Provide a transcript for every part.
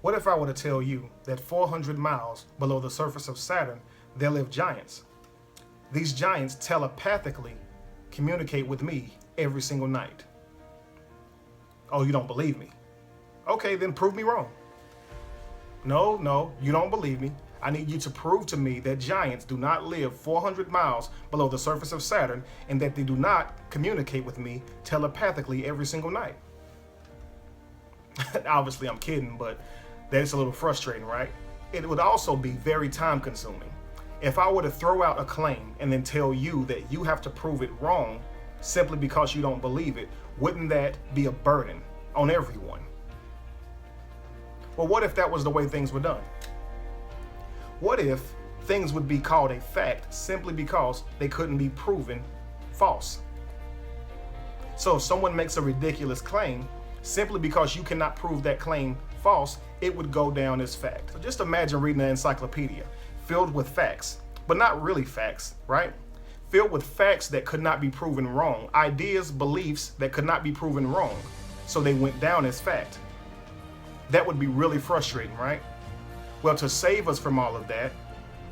What if I were to tell you that 400 miles below the surface of Saturn, there live giants? These giants telepathically communicate with me every single night. Oh, you don't believe me? Okay, then prove me wrong. No, you don't believe me. I need you to prove to me that giants do not live 400 miles below the surface of Saturn and that they do not communicate with me telepathically every single night. Obviously, I'm kidding, but that's a little frustrating, right? It would also be very time consuming. If I were to throw out a claim and then tell you that you have to prove it wrong simply because you don't believe it, wouldn't that be a burden on everyone? Well, what if that was the way things were done? What if things would be called a fact simply because they couldn't be proven false? So if someone makes a ridiculous claim, simply because you cannot prove that claim false, it would go down as fact. So just imagine reading an encyclopedia filled with facts, but not really facts, right? Filled with facts that could not be proven wrong, ideas, beliefs that could not be proven wrong, so they went down as fact. That would be really frustrating, right? Well, to save us from all of that,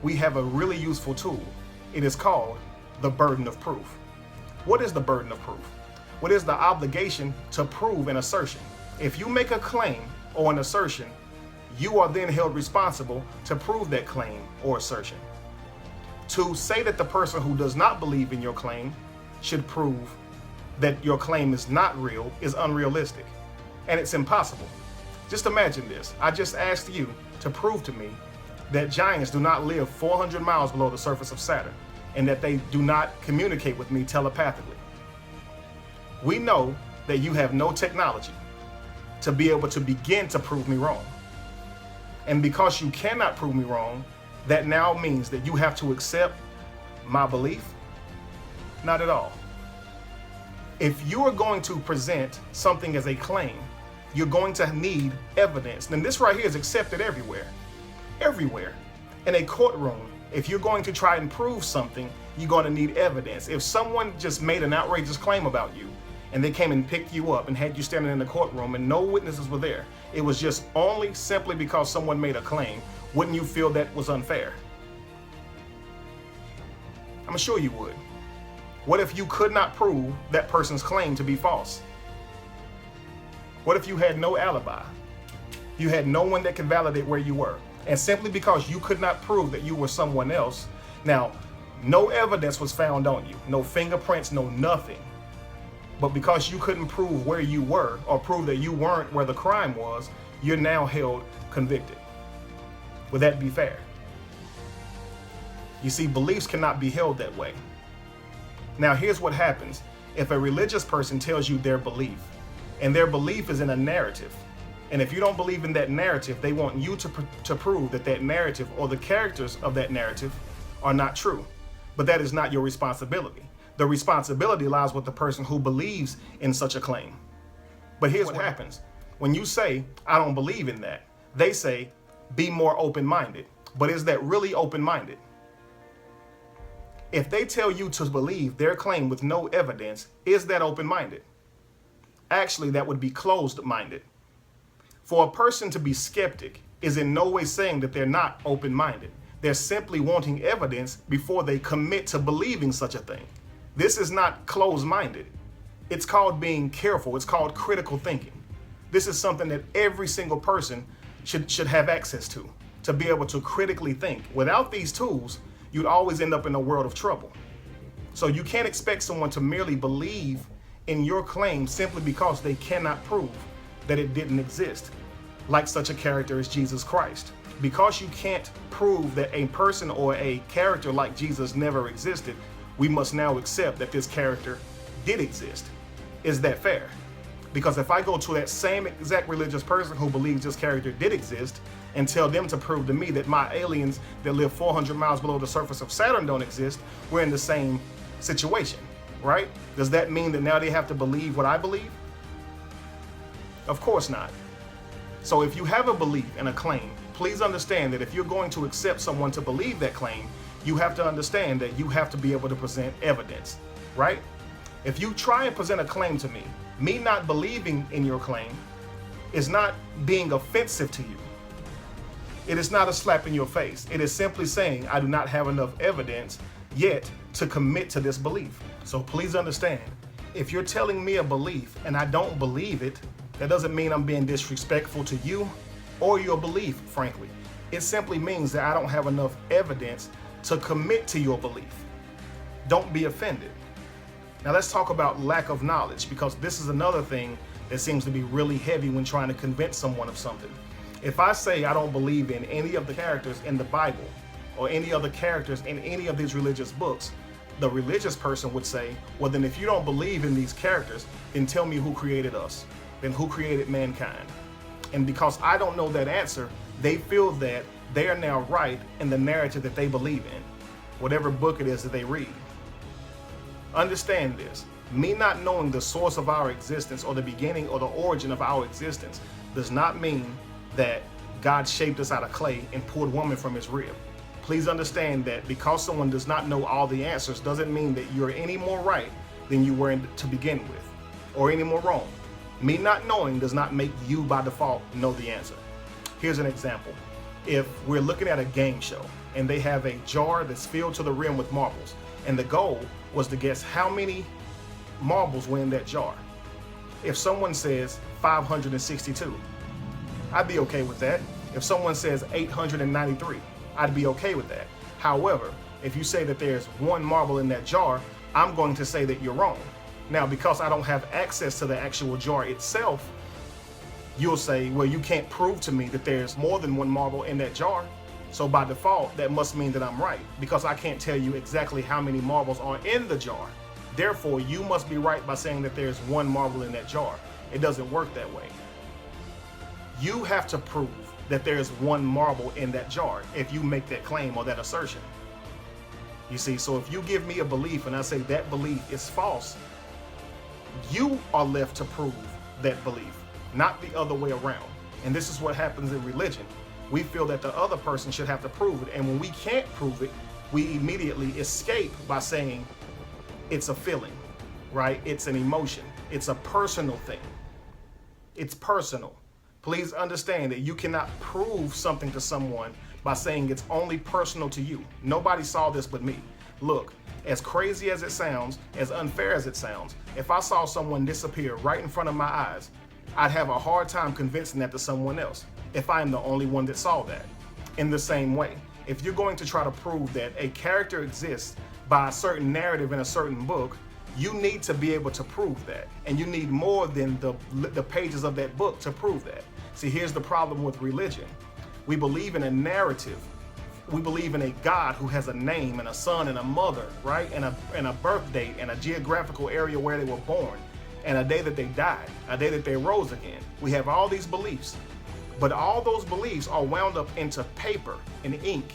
we have a really useful tool. It is called the burden of proof. What is the burden of proof? What is the obligation to prove an assertion? If you make a claim or an assertion, you are then held responsible to prove that claim or assertion. To say that the person who does not believe in your claim should prove that your claim is not real is unrealistic, and it's impossible. Just imagine this. I just asked you to prove to me that giants do not live 400 miles below the surface of Saturn and that they do not communicate with me telepathically. We know that you have no technology to be able to begin to prove me wrong. And because you cannot prove me wrong, that now means that you have to accept my belief? Not at all. If you are going to present something as a claim, you're going to need evidence. And this right here is accepted everywhere. Everywhere. In a courtroom, if you're going to try and prove something, you're going to need evidence. If someone just made an outrageous claim about you, and they came and picked you up and had you standing in the courtroom and no witnesses were there, it was just only simply because someone made a claim, wouldn't you feel that was unfair? I'm sure you would. What if you could not prove that person's claim to be false? What if you had no alibi? You had no one that could validate where you were. And simply because you could not prove that you were someone else, now, no evidence was found on you, no fingerprints, no nothing. But because you couldn't prove where you were or prove that you weren't where the crime was, you're now held convicted. Would that be fair? You see, beliefs cannot be held that way. Now, here's what happens if a religious person tells you their belief, and their belief is in a narrative. And if you don't believe in that narrative, they want you to prove that that narrative or the characters of that narrative are not true. But that is not your responsibility. The responsibility lies with the person who believes in such a claim. But here's what happens. When you say, I don't believe in that, they say, be more open-minded. But is that really open-minded? If they tell you to believe their claim with no evidence, is that open-minded? Actually, that would be closed-minded. For a person to be skeptic is in no way saying that they're not open-minded. They're simply wanting evidence before they commit to believing such a thing. This is not closed-minded. It's called being careful. It's called critical thinking. This is something that every single person should have access to be able to critically think. Without these tools, you'd always end up in a world of trouble. So you can't expect someone to merely believe in your claim simply because they cannot prove that it didn't exist, like such a character as Jesus Christ. Because you can't prove that a person or a character like Jesus never existed, we must now accept that this character did exist. Is that fair? Because if I go to that same exact religious person who believes this character did exist and tell them to prove to me that my aliens that live 400 miles below the surface of Saturn don't exist, we're in the same situation, right? Does that mean that now they have to believe what I believe? Of course not. So if you have a belief and a claim, please understand that if you're going to accept someone to believe that claim, you have to understand that you have to be able to present evidence, right? If you try and present a claim to me not believing in your claim is not being offensive to you. It is not a slap in your face. It is simply saying, I do not have enough evidence yet to commit to this belief. So please understand, if you're telling me a belief and I don't believe it, that doesn't mean I'm being disrespectful to you or your belief, frankly. It simply means that I don't have enough evidence to commit to your belief. Don't be offended. Now let's talk about lack of knowledge, because this is another thing that seems to be really heavy when trying to convince someone of something. If I say I don't believe in any of the characters in the Bible or any other characters in any of these religious books, the religious person would say, well, then if you don't believe in these characters, then tell me who created us, then who created mankind. And because I don't know that answer, they feel that they are now right in the narrative that they believe in, whatever book it is that they read. Understand this. Me not knowing the source of our existence or the beginning or the origin of our existence does not mean that God shaped us out of clay and pulled woman from his rib. Please understand that because someone does not know all the answers doesn't mean that you're any more right than you were to begin with, or any more wrong. Me not knowing does not make you by default know the answer. Here's an example. If we're looking at a game show and they have a jar that's filled to the rim with marbles, and the goal was to guess how many marbles were in that jar. If someone says 562, I'd be okay with that. If someone says 893, I'd be okay with that. However, if you say that there's one marble in that jar, I'm going to say that you're wrong. Now, because I don't have access to the actual jar itself, you'll say, well, you can't prove to me that there's more than one marble in that jar. So by default, that must mean that I'm right, because I can't tell you exactly how many marbles are in the jar. Therefore, you must be right by saying that there's one marble in that jar. It doesn't work that way. You have to prove that there's one marble in that jar if you make that claim or that assertion. You see, so if you give me a belief and I say that belief is false, you are left to prove that belief, not the other way around. And this is what happens in religion. We feel that the other person should have to prove it. And when we can't prove it, we immediately escape by saying it's a feeling, right? It's an emotion. It's a personal thing. It's personal. Please understand that you cannot prove something to someone by saying it's only personal to you. Nobody saw this but me. Look, as crazy as it sounds, as unfair as it sounds, if I saw someone disappear right in front of my eyes, I'd have a hard time convincing that to someone else if I'm the only one that saw that. In the same way, if you're going to try to prove that a character exists by a certain narrative in a certain book, you need to be able to prove that. And you need more than the pages of that book to prove that. See, here's the problem with religion. We believe in a narrative. We believe in a God who has a name and a son and a mother, right? And a birth date and a geographical area where they were born and a day that they died, a day that they rose again. We have all these beliefs, but all those beliefs are wound up into paper and ink.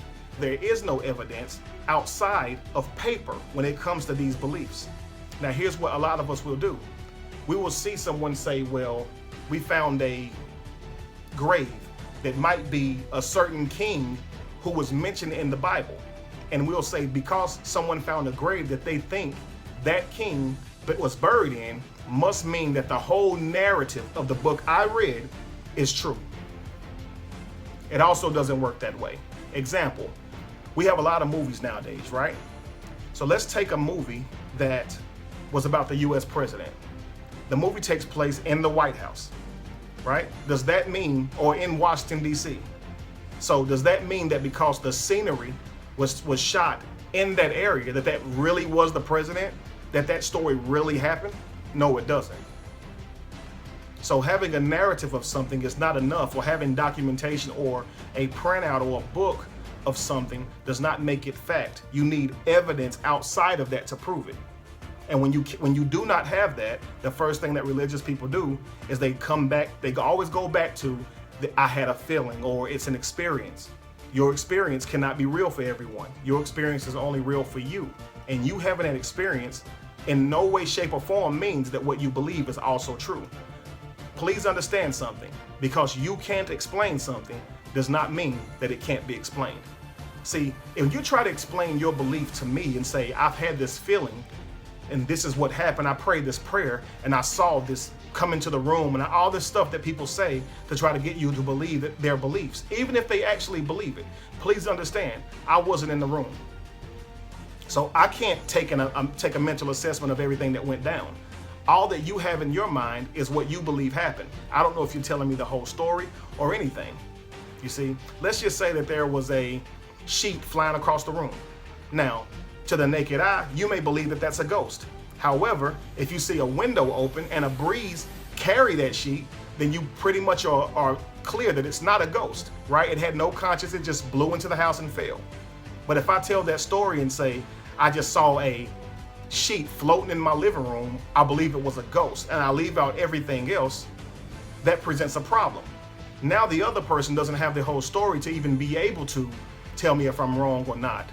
There is no evidence outside of paper when it comes to these beliefs. Now, here's what a lot of us will do. We will see someone say, well, we found a grave that might be a certain king who was mentioned in the Bible. And we'll say, because someone found a grave that they think that king that was buried in must mean that the whole narrative of the book I read is true. It also doesn't work that way. Example, we have a lot of movies nowadays, right? So let's take a movie that was about the US president. The movie takes place in the White House, right? Does that mean, or in Washington, DC? So does that mean that because the scenery was shot in that area, that really was the president, that story really happened? No, it doesn't. So having a narrative of something is not enough, or having documentation or a printout or a book of something does not make it fact. You need evidence outside of that to prove it. And when you do not have that, the first thing that religious people do is they always go back to I had a feeling, or it's an experience. Your experience cannot be real for everyone. Your experience is only real for you. And you having an experience in no way, shape, or form means that what you believe is also true. Please understand something. Because you can't explain something does not mean that it can't be explained. See, if you try to explain your belief to me and say, I've had this feeling, and this is what happened. I prayed this prayer and I saw this come into the room, and all this stuff that people say to try to get you to believe that their beliefs, even if they actually believe it. Please understand, I wasn't in the room. So I can't take a mental assessment of everything that went down. All that you have in your mind is what you believe happened. I don't know if you're telling me the whole story or anything. You see, let's just say that there was a sheet flying across the room. Now, to the naked eye, you may believe that that's a ghost. However, if you see a window open and a breeze carry that sheet, then you pretty much are clear that it's not a ghost, right? It had no conscience, it just blew into the house and fell. But if I tell that story and say, I just saw a sheet floating in my living room, I believe it was a ghost, and I leave out everything else, that presents a problem. Now the other person doesn't have the whole story to even be able to tell me if I'm wrong or not.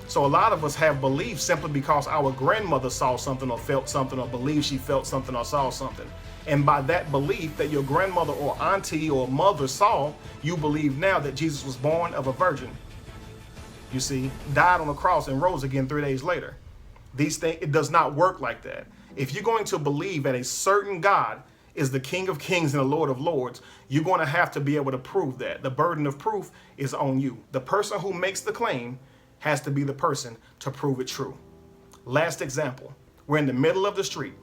So a lot of us have beliefs simply because our grandmother saw something or felt something or believed she felt something or saw something. And by that belief that your grandmother or auntie or mother saw, you believe now that Jesus was born of a virgin. You see, died on the cross and rose again 3 days later. These things, it does not work like that. If you're going to believe that a certain God is the King of Kings and the Lord of Lords, you're going to have to be able to prove that. The burden of proof is on you. The person who makes the claim has to be the person to prove it true. Last example, we're in the middle of the street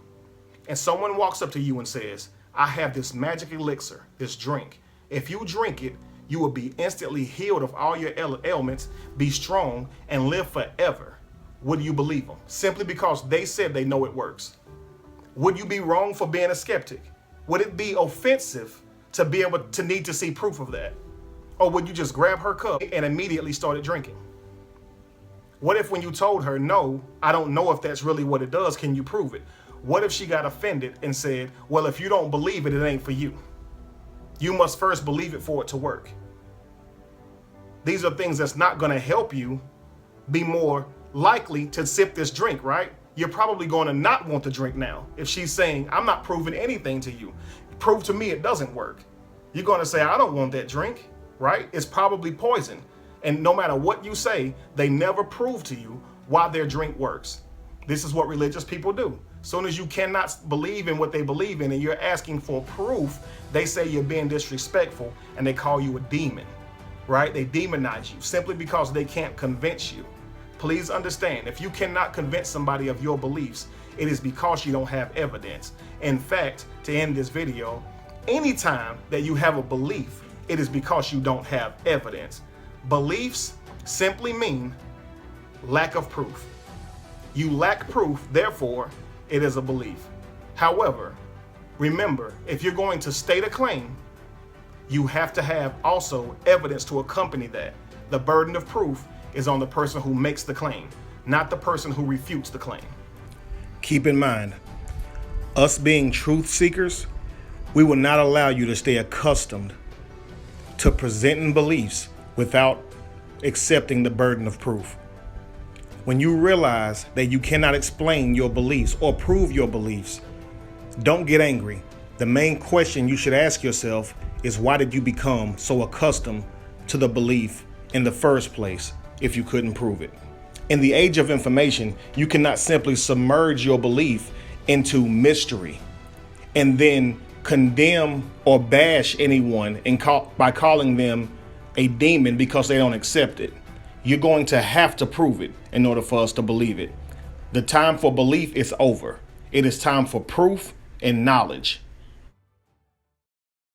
and someone walks up to you and says, I have this magic elixir, this drink. If you drink it, you will be instantly healed of all your ailments, be strong, and live forever. Would you believe them? Simply because they said they know it works. Would you be wrong for being a skeptic? Would it be offensive to be able to need to see proof of that? Or would you just grab her cup and immediately started drinking? What if when you told her, no, I don't know if that's really what it does, can you prove it? What if she got offended and said, well, if you don't believe it, it ain't for you. You must first believe it for it to work. These are things that's not going to help you be more likely to sip this drink, right? You're probably going to not want to drink now. If she's saying, I'm not proving anything to you, prove to me it doesn't work. You're going to say, I don't want that drink, right? It's probably poison. And no matter what you say, they never prove to you why their drink works. This is what religious people do. As soon as you cannot believe in what they believe in and you're asking for proof, they say you're being disrespectful and they call you a demon, right? They demonize you simply because they can't convince you. Please understand, if you cannot convince somebody of your beliefs, it is because you don't have evidence. In fact, to end this video, anytime that you have a belief, it is because you don't have evidence. Beliefs simply mean lack of proof. You lack proof, therefore, it is a belief. However, remember, if you're going to state a claim, you have to have also evidence to accompany that. The burden of proof is on the person who makes the claim, not the person who refutes the claim. Keep in mind, us being truth seekers, we will not allow you to stay accustomed to presenting beliefs without accepting the burden of proof. When you realize that you cannot explain your beliefs or prove your beliefs, don't get angry. The main question you should ask yourself is, why did you become so accustomed to the belief in the first place if you couldn't prove it? In the age of information, you cannot simply submerge your belief into mystery and then condemn or bash anyone by calling them a demon because they don't accept it. You're going to have to prove it in order for us to believe it. The time for belief is over. It is time for proof and knowledge.